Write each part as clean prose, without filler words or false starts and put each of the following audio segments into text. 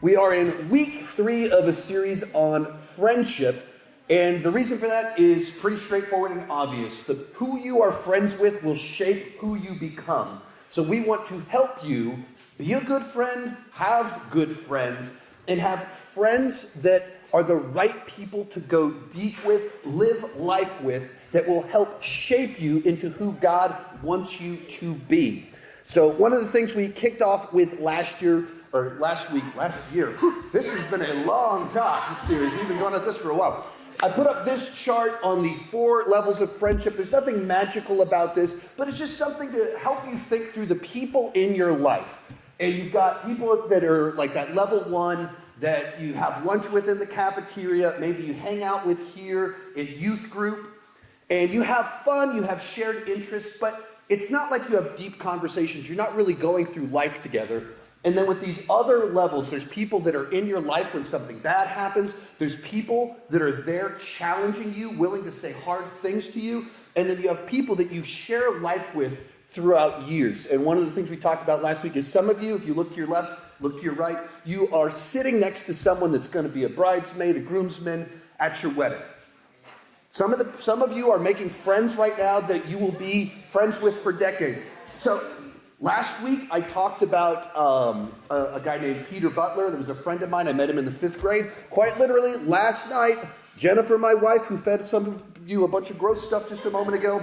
We are in week 3 of a series on friendship, and the reason for that is pretty straightforward and obvious. Who you are friends with will shape who you become. So we want to help you be a good friend, have good friends, and have friends that are the right people to go deep with, live life with, that will help shape you into who God wants you to be. So one of the things we kicked off with last year. This has been a long talk, this series. We've been going at this for a while. I put up this chart on the 4 levels of friendship. There's nothing magical about this, but it's just something to help you think through the people in your life. And you've got people that are like that level 1 that you have lunch with in the cafeteria, maybe you hang out with here at youth group, and you have fun, you have shared interests, but it's not like you have deep conversations. You're not really going through life together. And then with these other levels, there's people that are in your life when something bad happens. There's people that are there challenging you, willing to say hard things to you. And then you have people that you share life with throughout years. And one of the things we talked about last week is some of you, if you look to your left, look to your right, you are sitting next to someone that's going to be a bridesmaid, a groomsman at your wedding. Some of you are making friends right now that you will be friends with for decades. So last week, I talked about a guy named Peter Butler that was a friend of mine. I met him in the 5th grade. Quite literally, last night, Jennifer, my wife, who fed some of you a bunch of gross stuff just a moment ago,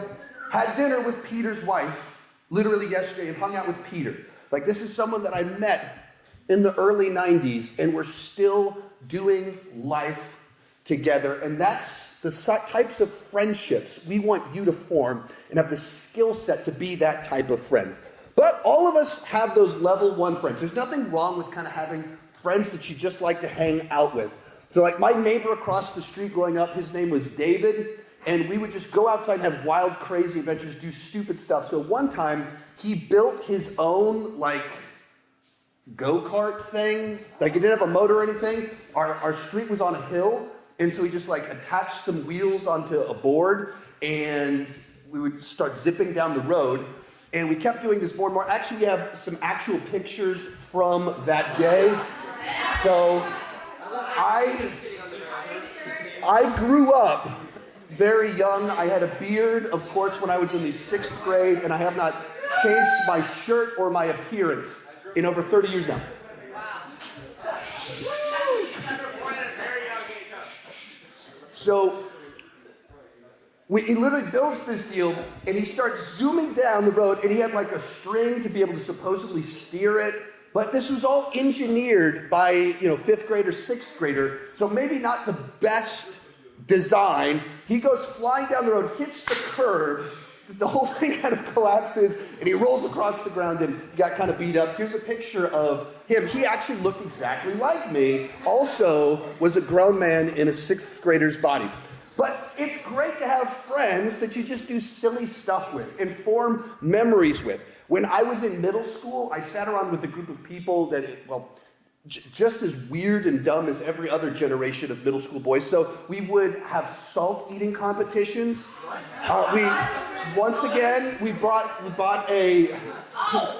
had dinner with Peter's wife literally yesterday and hung out with Peter. Like, this is someone that I met in the early 90s, and we're still doing life together. And that's the types of friendships we want you to form and have the skill set to be that type of friend. But all of us have those level 1 friends. There's nothing wrong with kind of having friends that you just like to hang out with. So like my neighbor across the street growing up, his name was David, and we would just go outside and have wild, crazy adventures, do stupid stuff. So one time, he built his own, go-kart thing. He didn't have a motor or anything. Our street was on a hill, and so he just, attached some wheels onto a board, and we would start zipping down the road. And we kept doing this more and more. Actually, we have some actual pictures from that day. So I grew up very young. I had a beard, of course, when I was in the 6th grade, and I have not changed my shirt or my appearance in over 30 years now. So he literally builds this deal, and he starts zooming down the road, and he had a string to be able to supposedly steer it. But this was all engineered by, 5th grader, 6th grader, so maybe not the best design. He goes flying down the road, hits the curb, the whole thing kind of collapses, and he rolls across the ground and got kind of beat up. Here's a picture of him. He actually looked exactly like me, also was a grown man in a 6th grader's body. But it's great to have friends that you just do silly stuff with and form memories with. When I was in middle school, I sat around with a group of people that, just as weird and dumb as every other generation of middle school boys. So we would have salt eating competitions.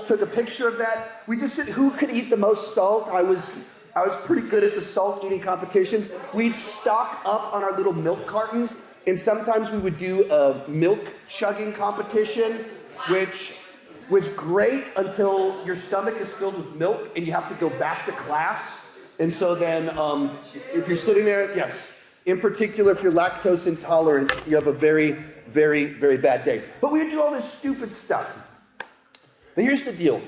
Took a picture of that. We just said who could eat the most salt. I was pretty good at the salt eating competitions. We'd stock up on our little milk cartons, and sometimes we would do a milk chugging competition, which was great until your stomach is filled with milk and you have to go back to class. And so then if you're sitting there, yes, in particular if you're lactose intolerant, you have a very, very, very bad day. But we would do all this stupid stuff. But here's the deal.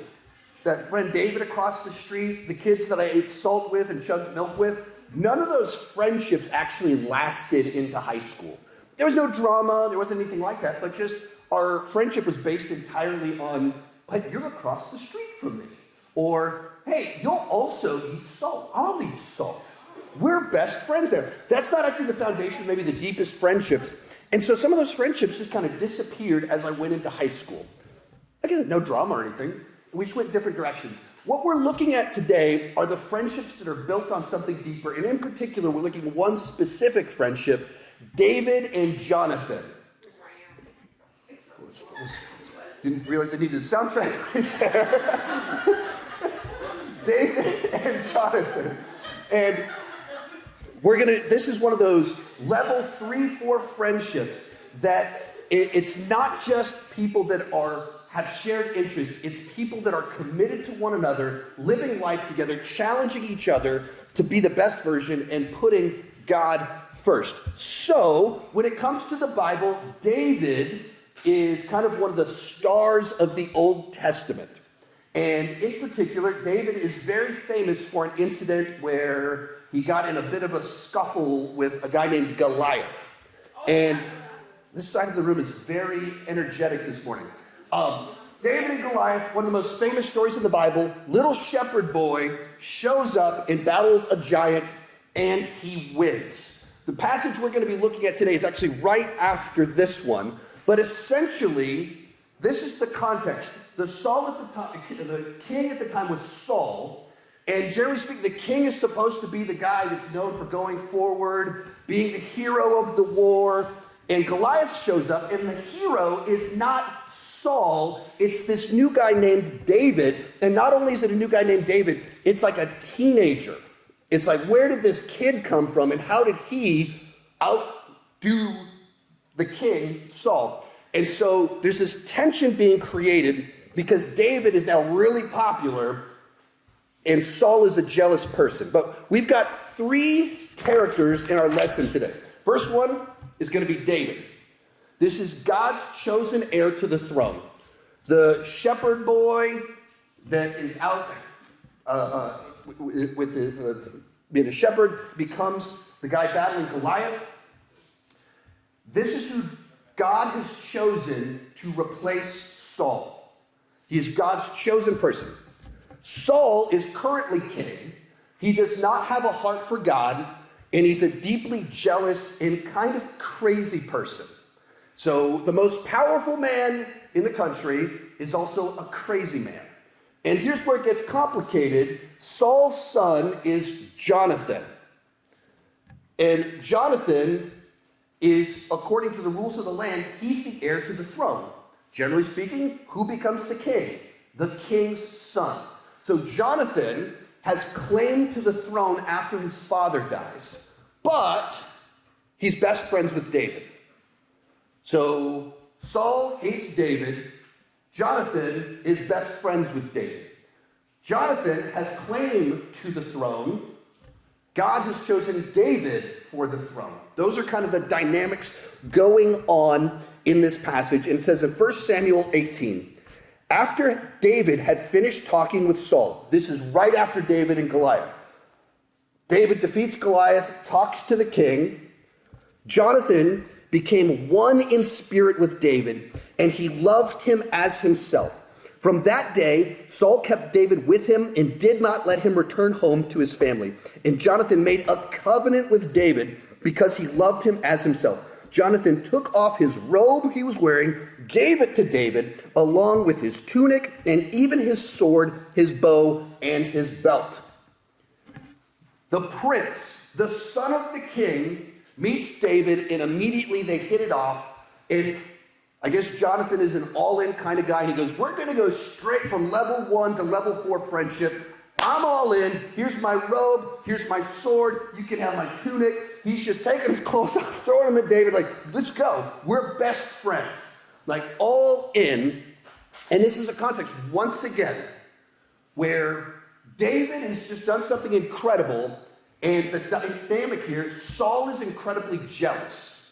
That friend David across the street, the kids that I ate salt with and chugged milk with, none of those friendships actually lasted into high school. There was no drama, there wasn't anything like that, but just our friendship was based entirely on, you're across the street from me. Or, hey, you'll also eat salt. I'll eat salt. We're best friends there. That's not actually the foundation of maybe the deepest friendships. And so some of those friendships just kind of disappeared as I went into high school. Again, no drama or anything. We just went different directions. What we're looking at today are the friendships that are built on something deeper. And in particular, we're looking at one specific friendship, David and Jonathan. Didn't realize I needed a soundtrack right there. David and Jonathan. And this is one of those level 3-4 friendships that it's not just people that have shared interests. It's people that are committed to one another, living life together, challenging each other to be the best version and putting God first. So when it comes to the Bible, David is kind of one of the stars of the Old Testament. And in particular, David is very famous for an incident where he got in a bit of a scuffle with a guy named Goliath. And this side of the room is very energetic this morning. David and Goliath, one of the most famous stories in the Bible. Little shepherd boy shows up and battles a giant, and he wins. The passage we're going to be looking at today is actually right after this one. But essentially, this is the context. The king at the time was Saul. And generally speaking, the king is supposed to be the guy that's known for going forward, being the hero of the war. And Goliath shows up, and the hero is not Saul. It's this new guy named David. And not only is it a new guy named David, it's like a teenager. It's like, where did this kid come from, and how did he outdo the king, Saul? And so there's this tension being created because David is now really popular, and Saul is a jealous person. But we've got 3 characters in our lesson today. First one is going to be David. This is God's chosen heir to the throne. The shepherd boy that is out being a shepherd becomes the guy battling Goliath. This is who God has chosen to replace Saul. He is God's chosen person. Saul is currently king. He does not have a heart for God, and he's a deeply jealous and kind of crazy person. So the most powerful man in the country is also a crazy man. And here's where it gets complicated. Saul's son is Jonathan. And Jonathan is, according to the rules of the land, he's the heir to the throne. Generally speaking, who becomes the king? The king's son. So Jonathan has claim to the throne after his father dies, but he's best friends with David. So Saul hates David. Jonathan is best friends with David. Jonathan has claim to the throne. God has chosen David for the throne. Those are kind of the dynamics going on in this passage. And it says in 1 Samuel 18, after David had finished talking with Saul, this is right after David and Goliath. David defeats Goliath, talks to the king. Jonathan became one in spirit with David, and he loved him as himself. From that day, Saul kept David with him and did not let him return home to his family. And Jonathan made a covenant with David because he loved him as himself. Jonathan took off his robe he was wearing, gave it to David, along with his tunic and even his sword, his bow, and his belt. The prince, the son of the king, meets David, and immediately they hit it off. And I guess Jonathan is an all-in kind of guy. And he goes, we're going to go straight from level 1 to level 4 friendship. I'm all in. Here's my robe. Here's my sword. You can have my tunic. He's just taking his clothes off, throwing them at David, like, let's go. We're best friends. Like, all in. And this is a context, once again, where David has just done something incredible. And the dynamic here, Saul is incredibly jealous.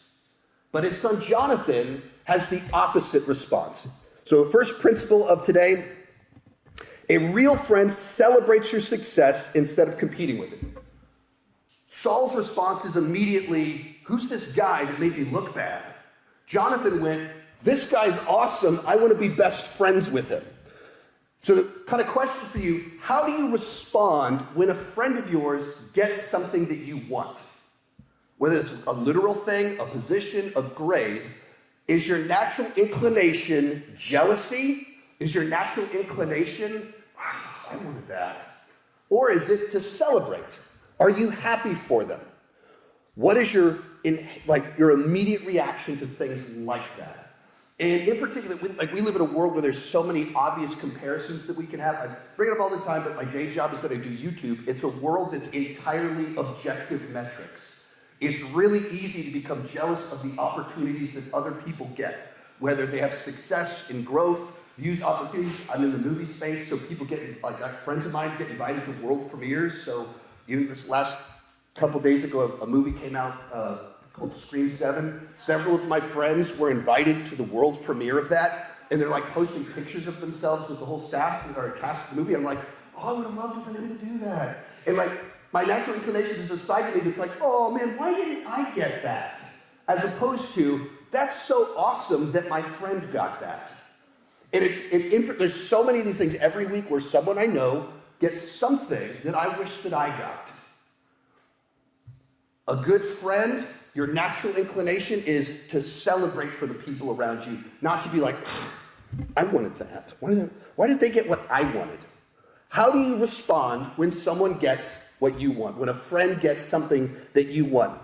But his son Jonathan has the opposite response. So first principle of today, a real friend celebrates your success instead of competing with it. Saul's response is immediately, who's this guy that made me look bad? Jonathan went, this guy's awesome. I want to be best friends with him. So the kind of question for you, how do you respond when a friend of yours gets something that you want? Whether it's a literal thing, a position, a grade, is your natural inclination jealousy? Is your natural inclination, I wanted that? Or is it to celebrate? Are you happy for them? What is your immediate reaction to things like that? And in particular, we live in a world where there's so many obvious comparisons that we can have. I bring it up all the time, but my day job is that I do YouTube. It's a world that's entirely objective metrics. It's really easy to become jealous of the opportunities that other people get, whether they have success in growth, views, opportunities. I'm in the movie space, so people get, like friends of mine get invited to world premieres. So even this last couple days ago, a movie came out called Scream 7. Several of my friends were invited to the world premiere of that, and they're like posting pictures of themselves with the whole staff that are cast of the movie. I'm like, oh, I would have loved to have been able to do that. And like, my natural inclination is a side of me that's like, oh man, why didn't I get that? As opposed to, that's so awesome that my friend got that. And there's so many of these things every week where someone I know gets something that I wish that I got. A good friend, your natural inclination is to celebrate for the people around you, not to be like, I wanted that. Why did they get what I wanted? How do you respond when someone gets what you want, when a friend gets something that you want?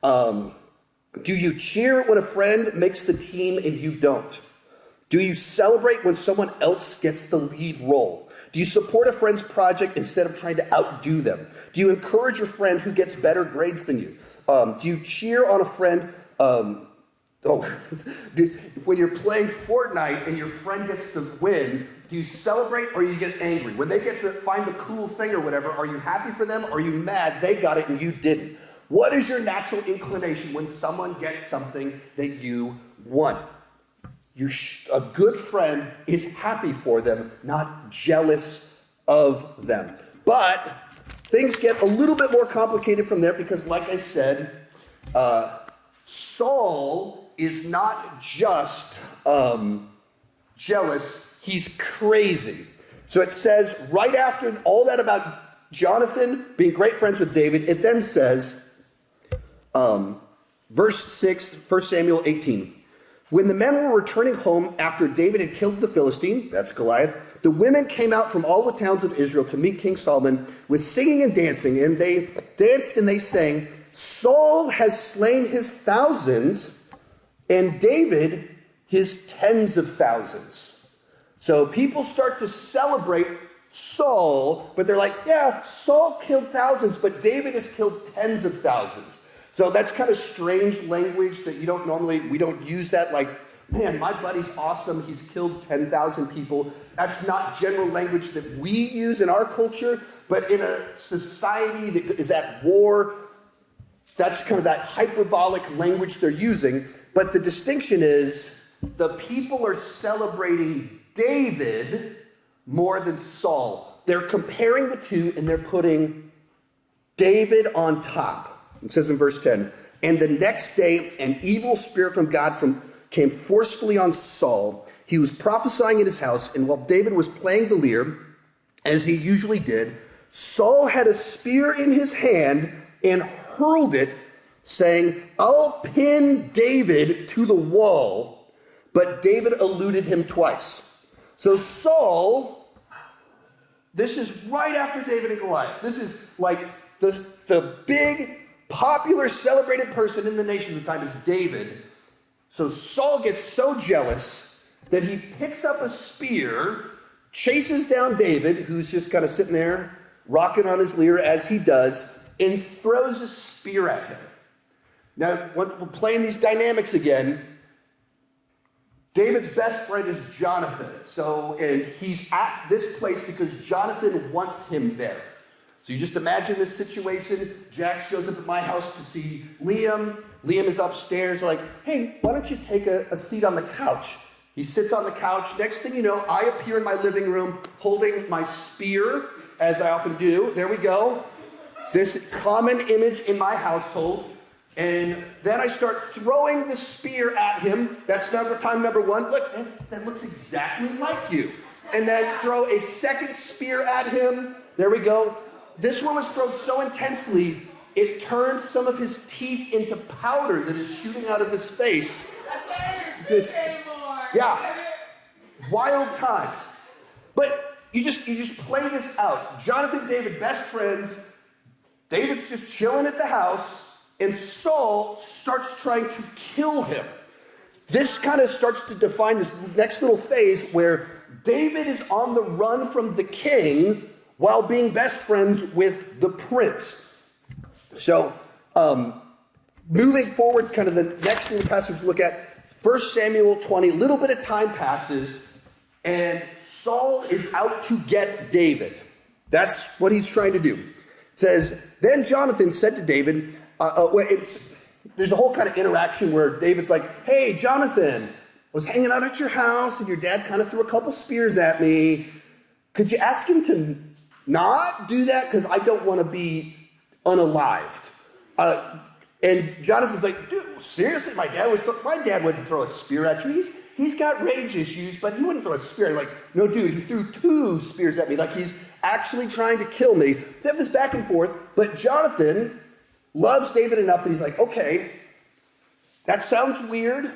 Do you cheer when a friend makes the team and you don't? Do you celebrate when someone else gets the lead role? Do you support a friend's project instead of trying to outdo them? Do you encourage your friend who gets better grades than you? Do you cheer on a friend? When you're playing Fortnite and your friend gets to win, do you celebrate or you get angry? When they get to find the cool thing or whatever, are you happy for them or are you mad they got it and you didn't? What is your natural inclination when someone gets something that you want? A good friend is happy for them, not jealous of them. But things get a little bit more complicated from there because, like I said, Saul is not just jealous, he's crazy. So it says right after all that about Jonathan being great friends with David, it then says, verse 6, 1 Samuel 18. When the men were returning home after David had killed the Philistine, that's Goliath, the women came out from all the towns of Israel to meet King Solomon with singing and dancing, and they danced and they sang, Saul has slain his thousands, and David his tens of thousands. So people start to celebrate Saul, but they're like, yeah, Saul killed thousands, but David has killed tens of thousands. So that's kind of strange language that we don't use that like, man, my buddy's awesome, he's killed 10,000 people. That's not general language that we use in our culture, but in a society that is at war, that's kind of that hyperbolic language they're using. But the distinction is the people are celebrating David more than Saul. They're comparing the two and they're putting David on top. It says in verse 10, and the next day an evil spirit from God came forcefully on Saul. He was prophesying in his house, and while David was playing the lyre, as he usually did, Saul had a spear in his hand and hurled it, saying, I'll pin David to the wall. But David eluded him twice. So Saul, this is right after David and Goliath. This is like the big, popular, celebrated person in the nation at the time is David. So Saul gets so jealous that he picks up a spear, chases down David, who's just kind of sitting there, rocking on his lyre as he does, and throws a spear at him. Now, when we're playing these dynamics again, David's best friend is Jonathan. And he's at this place because Jonathan wants him there. So you just imagine this situation. Jack shows up at my house to see Liam. Liam is upstairs like, hey, why don't you take a seat on the couch? He sits on the couch. Next thing you know, I appear in my living room holding my spear, as I often do. There we go. This common image in my household. And then I start throwing the spear at him. That's time number one. Look, that looks exactly like you. And then throw a second spear at him. There we go. This one was thrown so intensely, it turned some of his teeth into powder that is shooting out of his face. Yeah, wild times. But you just play this out. Jonathan, David, best friends. David's just chilling at the house, and Saul starts trying to kill him. this kind of starts to define this next little phase where David is on the run from the king while being best friends with the prince. So, moving forward, kind of the next little passage to look at, 1 Samuel 20, a little bit of time passes, and Saul is out to get David. That's what he's trying to do. It says, then Jonathan said to David, there's a whole kind of interaction where David's like, hey, Jonathan, I was hanging out at your house and your dad kind of threw a couple spears at me. Could you ask him to not do that? Because I don't want to be unalived. And Jonathan's like, dude, seriously? My dad wouldn't throw a spear at you. He's got rage issues, but he wouldn't throw a spear. Like, no, dude, he threw 2 spears at me. Like, he's actually trying to kill me. They have this back and forth, but Jonathan loves David enough that he's like, okay, that sounds weird,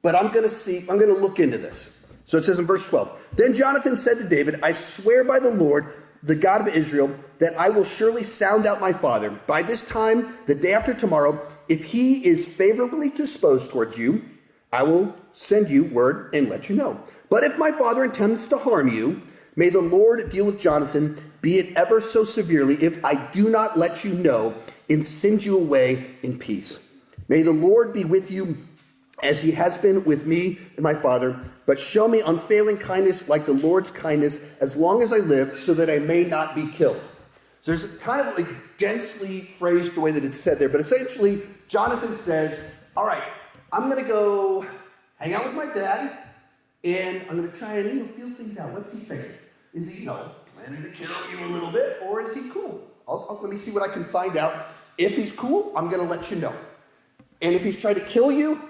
but I'm going to look into this. So it says in verse 12, then Jonathan said to David, I swear by the Lord, the God of Israel, that I will surely sound out my father. By this time, the day after tomorrow, if he is favorably disposed towards you, I will send you word and let you know. But if my father intends to harm you, may the Lord deal with Jonathan, be it ever so severely, if I do not let you know and send you away in peace. May the Lord be with you as he has been with me and my father, but show me unfailing kindness like the Lord's kindness as long as I live, so that I may not be killed. So there's kind of like densely phrased the way that it's said there, but essentially Jonathan says, all right, I'm going to go hang out with my dad, and I'm going to try and feel things out. What's he thinking? Is he, planning to kill you a little bit, or is he cool? Let me see what I can find out. If he's cool, I'm going to let you know. And if he's trying to kill you,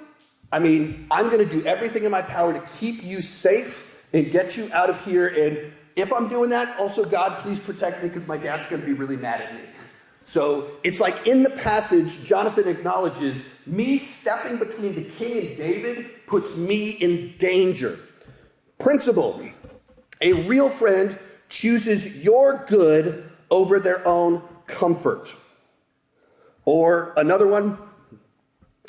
I'm going to do everything in my power to keep you safe and get you out of here. And if I'm doing that, also, God, please protect me, because my dad's going to be really mad at me. So it's like in the passage, Jonathan acknowledges me stepping between the king and David puts me in danger. Principle: a real friend chooses your good over their own comfort. Or another one,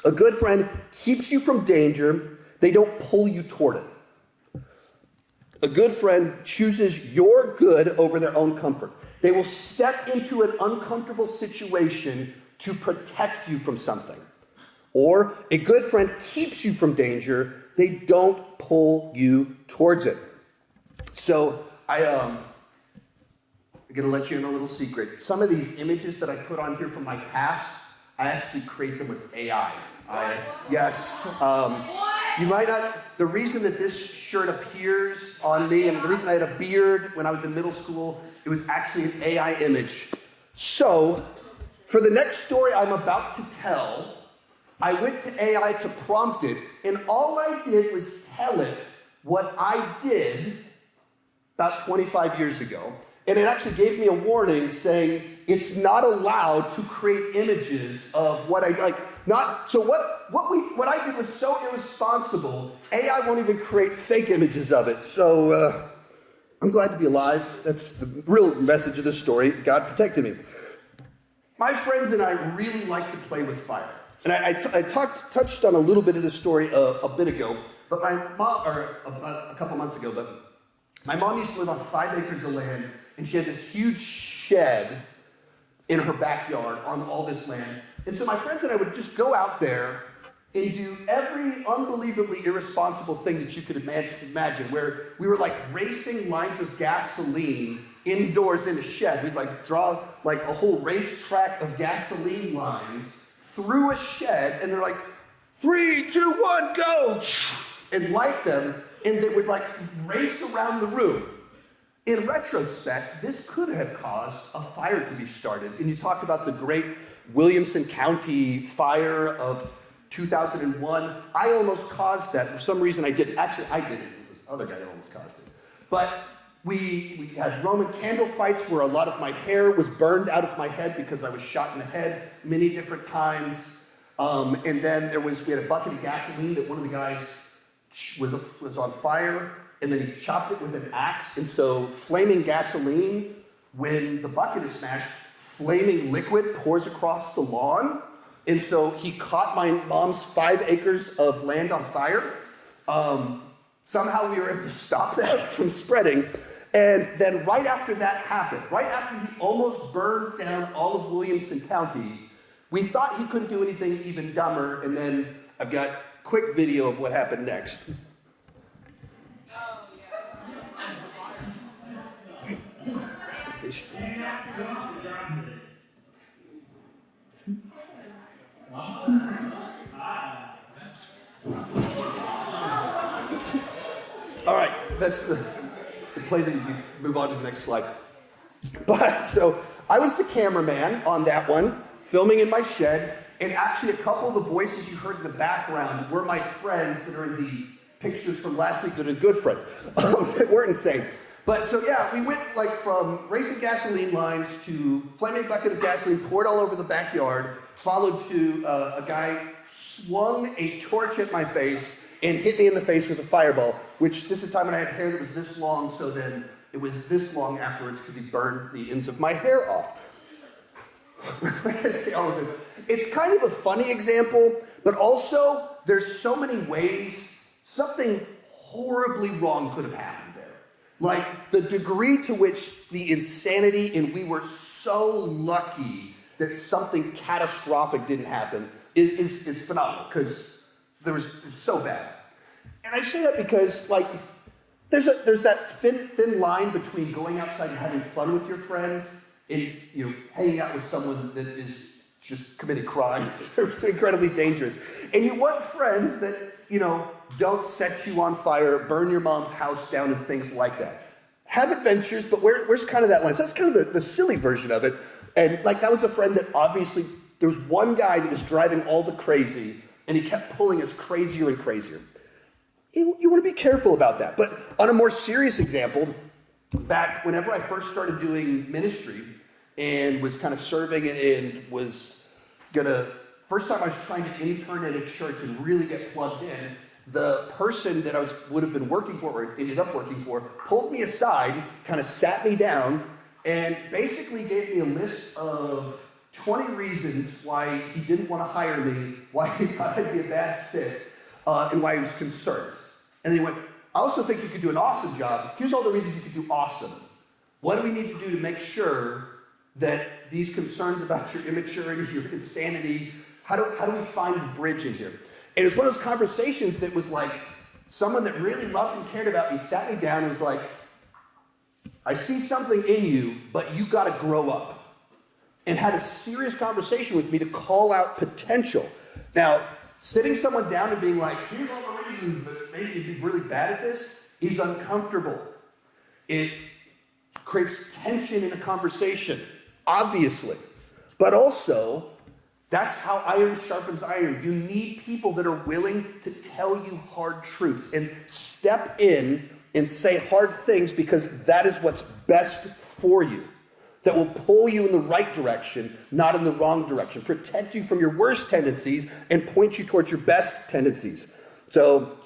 a good friend keeps you from danger. They don't pull you toward it. A good friend chooses your good over their own comfort. They will step into an uncomfortable situation to protect you from something. Or a good friend keeps you from danger. They don't pull you towards it. So I'm going to let you in a little secret. Some of these images that I put on here from my past, I actually create them with AI. Yes. You might not, the reason that this shirt appears on me, and the reason I had a beard when I was in middle school, it was actually an AI image. So, for the next story I'm about to tell, I went to AI to prompt it, and all I did was tell it what I did about 25 years ago. And it actually gave me a warning saying it's not allowed to create images of what I like. So what I did was so irresponsible, AI won't even create fake images of it. So I'm glad to be alive. That's the real message of this story. God protected me. My friends and I really like to play with fire. And I touched on a little bit of this story a bit ago, but my mom, or about a couple months ago, but my mom used to live on 5 acres of land, and she had this huge shed in her backyard on all this land. And so my friends and I would just go out there and do every unbelievably irresponsible thing that you could imagine, where we were like racing lines of gasoline indoors in a shed. We'd like draw like a whole racetrack of gasoline lines through a shed, and they're like, 3, 2, 1, go, and light them, and they would like race around the room. In retrospect, this could have caused a fire to be started. And you talk about the great Williamson County fire of 2001. I almost caused that. For some reason I didn't. Actually, I didn't. It was this other guy that almost caused it. But we had Roman candle fights where a lot of my hair was burned out of my head because I was shot in the head many different times. And then we had a bucket of gasoline that one of the guys was on fire, and then he chopped it with an axe. And so flaming gasoline, when the bucket is smashed, flaming liquid pours across the lawn. And so he caught my mom's 5 acres of land on fire. Somehow we were able to stop that from spreading. And then right after that happened, right after he almost burned down all of Williamson County, we thought he couldn't do anything even dumber. And then I've got a quick video of what happened next. All right, that's the place that you move on to the next slide. But so I was the cameraman on that one, filming in my shed, and actually a couple of the voices you heard in the background were my friends that are in the pictures from last week that are good friends that weren't insane. But so yeah, we went like from racing gasoline lines to flaming bucket of gasoline poured all over the backyard, followed to a guy swung a torch at my face and hit me in the face with a fireball, which this is the time when I had hair that was this long, so then it was this long afterwards because he burned the ends of my hair off. I say all of this. It's kind of a funny example, but also there's so many ways something horribly wrong could have happened there. Like the degree to which the insanity, and we were so lucky that something catastrophic didn't happen, is phenomenal, because it was so bad. And I say that because, like, there's that thin line between going outside and having fun with your friends and, you know, hanging out with someone that is just committing crime. It's incredibly dangerous. And you want friends that, you know, don't set you on fire, burn your mom's house down, and things like that. Have adventures, but where's kind of that line? So that's kind of the silly version of it. And, like, that was a friend that obviously, there was one guy that was driving all the crazy, and he kept pulling us crazier and crazier. You want to be careful about that. But on a more serious example, back whenever I first started doing ministry and was kind of serving and was first time I was trying to intern at a church and really get plugged in, the person that I would have been working for, or ended up working for, pulled me aside, kind of sat me down, and basically gave me a list of 20 reasons why he didn't want to hire me, why he thought I'd be a bad fit, and why he was concerned. And he went, I also think you could do an awesome job. Here's all the reasons you could do awesome. What do we need to do to make sure that these concerns about your immaturity, your insanity, how do we find the bridge in here? And it's one of those conversations that was like, someone that really loved and cared about me sat me down and was like, I see something in you, but you got to grow up. And had a serious conversation with me to call out potential. Now, sitting someone down and being like, here's all the reasons that maybe you'd be really bad at this, is uncomfortable. It creates tension in a conversation, obviously. But also, that's how iron sharpens iron. You need people that are willing to tell you hard truths and step in and say hard things, because that is what's best for you. That will pull you in the right direction, not in the wrong direction. Protect you from your worst tendencies and point you towards your best tendencies. So,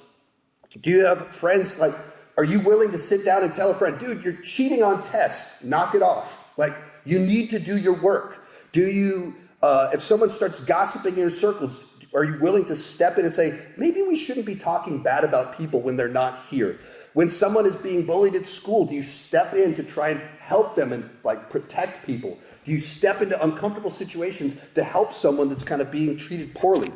do you have friends, like, are you willing to sit down and tell a friend, dude, you're cheating on tests, knock it off. Like, you need to do your work. Do you, if someone starts gossiping in your circles, are you willing to step in and say, maybe we shouldn't be talking bad about people when they're not here? When someone is being bullied at school, do you step in to try and help them and, like, protect people? Do you step into uncomfortable situations to help someone that's kind of being treated poorly?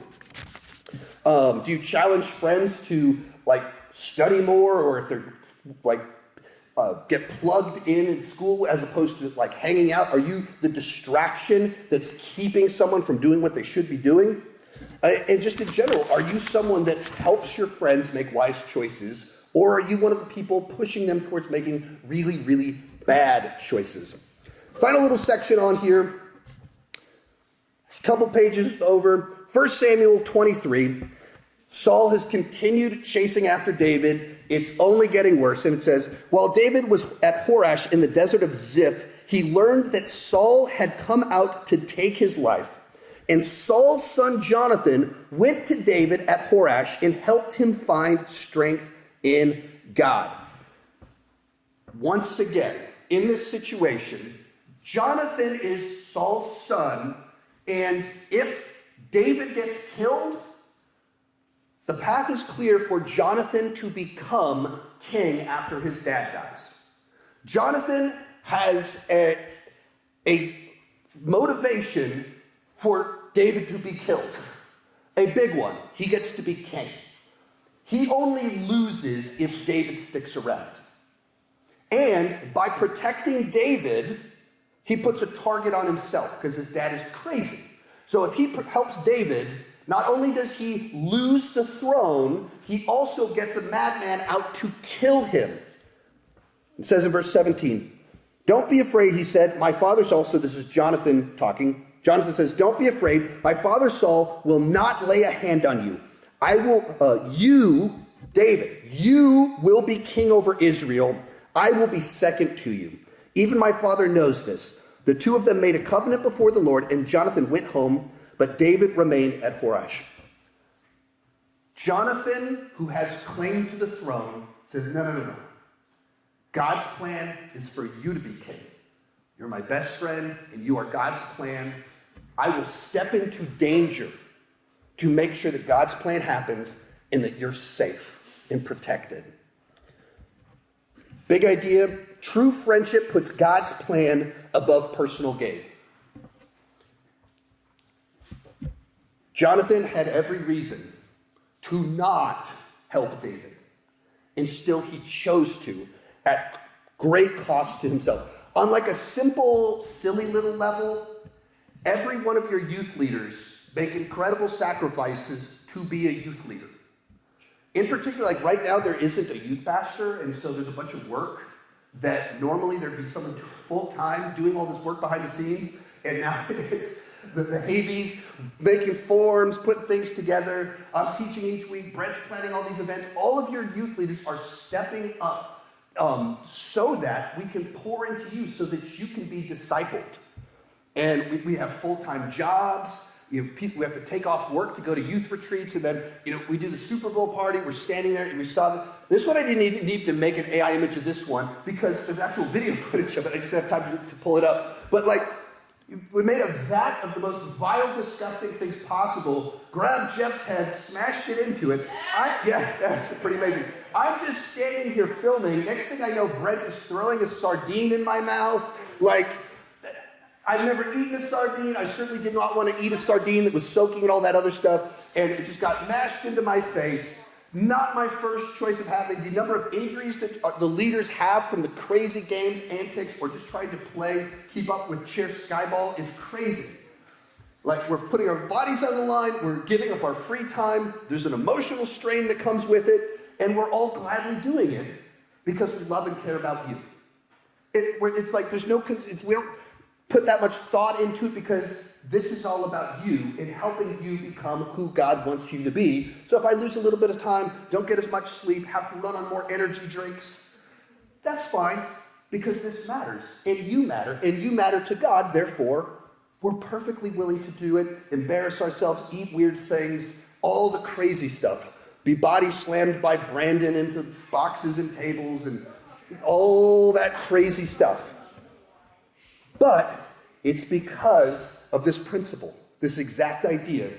Do you challenge friends to, like, study more, or if they're, like, get plugged in school as opposed to, like, hanging out? Are you the distraction that's keeping someone from doing what they should be doing? And just in general, are you someone that helps your friends make wise choices? Or are you one of the people pushing them towards making really, really bad choices? Final little section on here, a couple pages over. 1 Samuel 23. Saul has continued chasing after David. It's only getting worse. And it says, while David was at Horesh in the desert of Ziph, he learned that Saul had come out to take his life. And Saul's son Jonathan went to David at Horesh and helped him find strength in God. Once again, in this situation, Jonathan is Saul's son, and if David gets killed, the path is clear for Jonathan to become king after his dad dies. Jonathan has a motivation for David to be killed. A big one. He gets to be king. He only loses if David sticks around. And by protecting David, he puts a target on himself because his dad is crazy. So if he helps David, not only does he lose the throne, he also gets a madman out to kill him. It says in verse 17, "Don't be afraid," he said. "My father Saul," so this is Jonathan talking. Jonathan says, "Don't be afraid. My father Saul will not lay a hand on you. I will, you, David, you will be king over Israel. I will be second to you. Even my father knows this." The two of them made a covenant before the Lord, and Jonathan went home, but David remained at Horesh. Jonathan, who has claim to the throne, says, no. God's plan is for you to be king. You're my best friend, and you are God's plan. I will step into danger to make sure that God's plan happens and that you're safe and protected. Big idea. True friendship puts God's plan above personal gain. Jonathan had every reason to not help David, and still he chose to at great cost to himself. On like a simple, silly little level, every one of your youth leaders make incredible sacrifices to be a youth leader. In particular, like right now, there isn't a youth pastor, and so there's a bunch of work that normally there'd be someone full-time doing all this work behind the scenes, and now it's the Habees making forms, putting things together. I'm teaching each week. Brett's planning all these events. All of your youth leaders are stepping up so that we can pour into you so that you can be discipled. And we have full-time jobs. We have to take off work to go to youth retreats, and then we do the Super Bowl party. We're standing there, and we saw this one. I didn't need to make an AI image of this one because there's actual video footage of it. I just didn't have time to pull it up. But we made a vat of the most vile, disgusting things possible, grabbed Jeff's head, smashed it into it. That's pretty amazing. I'm just standing here filming. Next thing I know, Brent is throwing a sardine in my mouth. I've never eaten a sardine. I certainly did not want to eat a sardine that was soaking in all that other stuff. And it just got mashed into my face. Not my first choice of having. The number of injuries that the leaders have from the crazy games, antics, or just trying to keep up with chair skyball, it's crazy. We're putting our bodies on the line. We're giving up our free time. There's an emotional strain that comes with it. And we're all gladly doing it because we love and care about you. It's like there's no, we don't put that much thought into it because this is all about you and helping you become who God wants you to be. So if I lose a little bit of time, don't get as much sleep, have to run on more energy drinks, that's fine because this matters and you matter to God. Therefore, we're perfectly willing to do it, embarrass ourselves, eat weird things, all the crazy stuff. Be body slammed by Brandon into boxes and tables and all that crazy stuff. But it's because of this principle, this exact idea,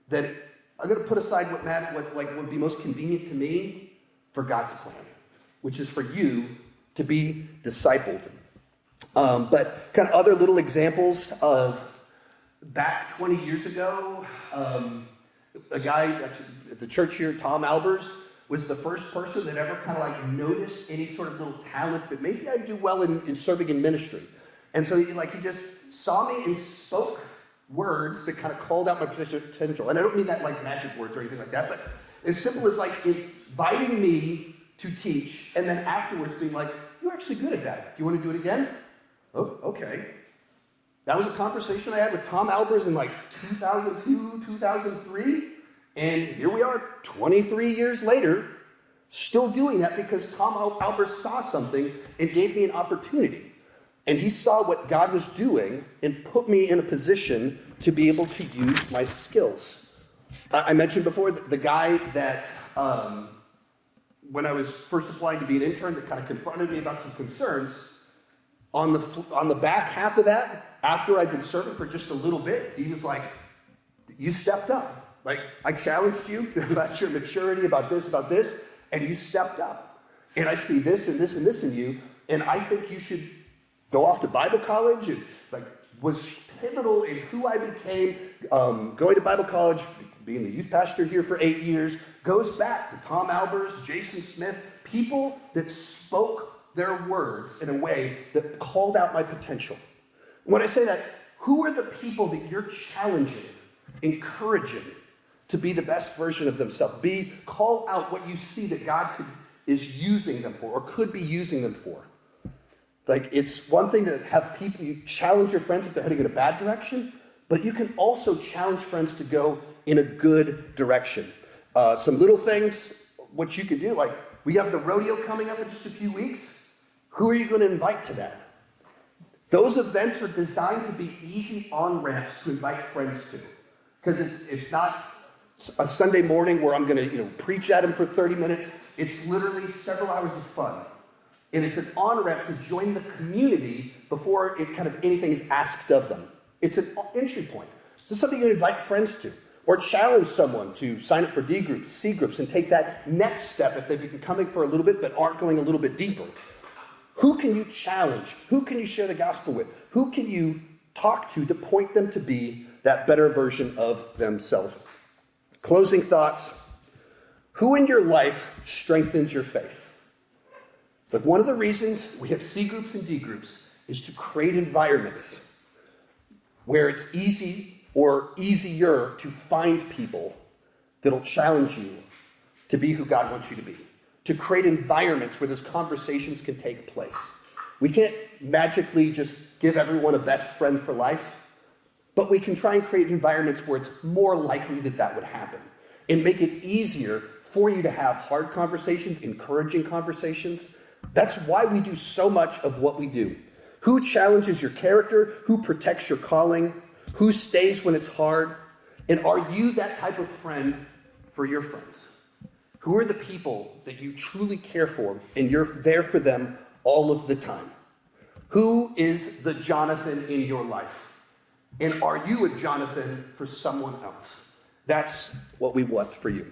that I'm going to put aside what would be most convenient to me for God's plan, which is for you to be discipled. But kind of other little examples of back 20 years ago, a guy at the church here, Tom Albers, was the first person that ever kind of noticed any sort of little talent that maybe I'd do well in serving in ministry. And so he just saw me and spoke words that kind of called out my potential. And I don't mean that like magic words or anything like that, but as simple as inviting me to teach and then afterwards being like, "You're actually good at that. Do you want to do it again?" "Oh, okay." That was a conversation I had with Tom Albers in 2002, 2003. And here we are 23 years later, still doing that because Tom Albers saw something and gave me an opportunity. And he saw what God was doing and put me in a position to be able to use my skills. I mentioned before the guy that, when I was first applying to be an intern, that kind of confronted me about some concerns. On the back half of that, after I'd been serving for just a little bit, he was like, you stepped up. Like, I challenged you about your maturity, about this, and you stepped up. And I see this and this and this in you, and I think you should go off to Bible college, and like was pivotal in who I became. Going to Bible college, being the youth pastor here for 8 years, goes back to Tom Albers, Jason Smith, people that spoke their words in a way that called out my potential. When I say that, who are the people that you're challenging, encouraging to be the best version of themselves? Call out what you see that God is using them for or could be using them for. Like, it's one thing to have people, you challenge your friends if they're heading in a bad direction, but you can also challenge friends to go in a good direction. Some little things, what you can do, like we have the rodeo coming up in just a few weeks. Who are you going to invite to that? Those events are designed to be easy on-ramps to invite friends to. Because it's not a Sunday morning where I'm going to preach at them for 30 minutes. It's literally several hours of fun. And it's an on-ramp to join the community before anything is asked of them. It's an entry point. It's something you invite friends to. Or challenge someone to sign up for D groups, C groups, and take that next step if they've been coming for a little bit but aren't going a little bit deeper. Who can you challenge? Who can you share the gospel with? Who can you talk to point them to be that better version of themselves? Closing thoughts. Who in your life strengthens your faith? But one of the reasons we have C groups and D groups is to create environments where it's easy or easier to find people that'll challenge you to be who God wants you to be. To create environments where those conversations can take place. We can't magically just give everyone a best friend for life, but we can try and create environments where it's more likely that that would happen and make it easier for you to have hard conversations, encouraging conversations. That's why we do so much of what we do. Who challenges your character? Who protects your calling? Who stays when it's hard? And are you that type of friend for your friends? Who are the people that you truly care for and you're there for them all of the time? Who is the Jonathan in your life? And are you a Jonathan for someone else? That's what we want for you.